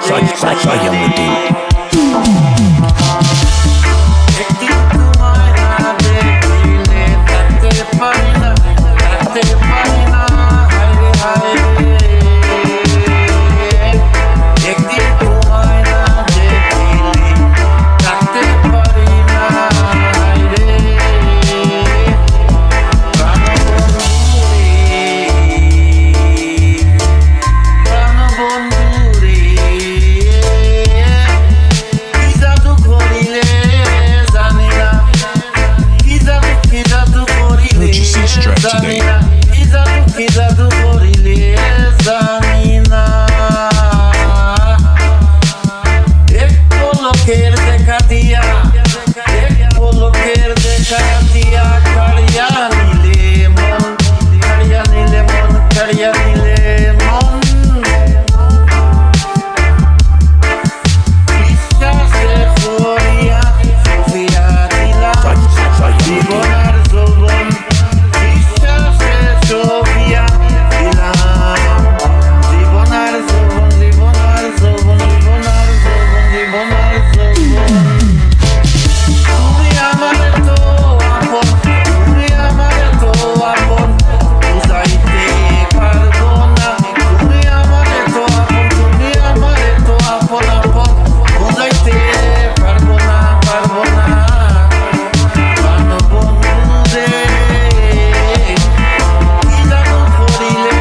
Sayamuddin. একদিন তোমায় না দেখলে থাকতে পারি না, থাকতে পারি না, হায়রে হায়রে। একদিন তোমায় না দেখলে থাকতে পারি না, হায়রে। প্রাণবন্ধু রে, কি জাদু করিলে জানি না, কি জাদু করিলে জানি না, কি জাদু করিলে জানি না। এক পলকের দেখা দিয়া, এক পলকের দেখা দিয়া কাড়িয়া নিলে মন, কাড়িয়া নিলে মন, কাড়িয়া নিলে মন। বিশ্বাসে করিয়া সফিয়া দিলাম জীবন আর যৌবন, বিশ্বাসে সফিয়া দিলাম জীবন আর যৌবন, জীবন আর যৌবন, জীবন আর যৌবন, জীবন আর যৌবন। তুমি আমার তো আপন, তুমি আমার তো আপন, বুঝাইতে পারবো না। তুমি আমার তো আপন, তুমি আমার তো আপন আপন, বুঝাইতে পারবো না, পারবো না। প্রাণবন্ধু রে, কি জাদু করিলে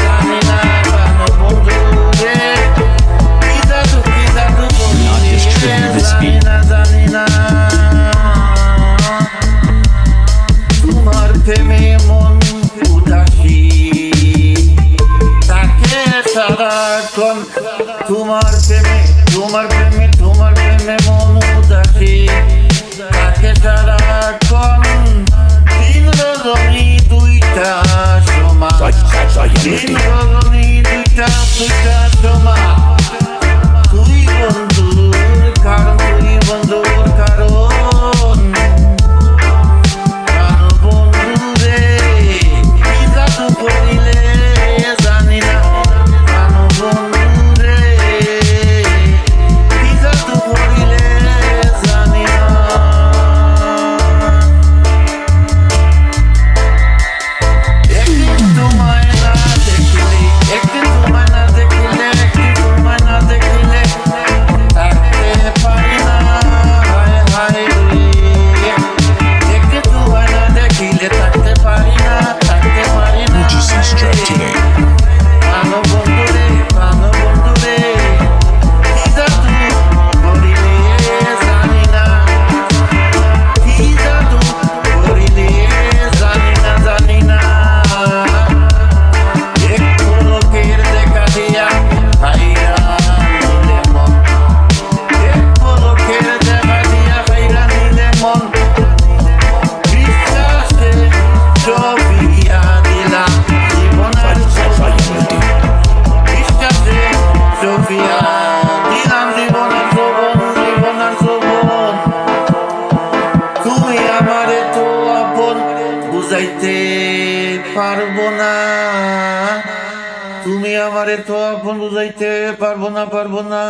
জানি না, প্রাণবন্ধু রে, কি জাদু করিলে জানি না, জানি না। তোমার প্রেমে মন উদাসী তাকে সারাক্ষণ, তোমার প্রেমে, তোমার প্রেমে, তোমার প্রেমে মন উদাসী তাকে সারাক্ষণ। দিন রজনী দুইটা সমান, দিন রজনী দুইটা সমান। তুই বন্ধুর কারণ, তুই বন্ধুর কারণ। প্রাণবন্ধু রে, কি জাদু করিলে জানি না, প্রাণবন্ধু রে, কি জাদু করিলে জানি না। একদিন তোমায় না দেখিলে, একদিন তোমায় না দেখিলে, একদিন তোমায় না দেখিলে থাকতে পারি না, হায় হায় রে। একদিন তোমায় না দেখিলে থাকতে পারি না, থাকতে পারি না, হায় রে। প্রাণবন্ধু রে, প্রাণবন্ধু রে, কি জাদু করিলে জানি না, কি জাদু করিলে জানি না, জানি না। এক পলকের দেখা দিয়া হাইরা নিলে মন, এক পলকের দেখা দিয়া হাইরা নিলে মন। বিশ্বাসে সফিয়া দিলাম জীবন আর যৌবন, বিশ্বাসে সফিয়া দিলাম জীবন আর যৌবন, জীবন আর যৌবন। তুমি আমারে তো আপন, বুঝাইতে পারবো না। তুমি আমারে তো আপন, বুঝাইতে পারবো না, পারবো না।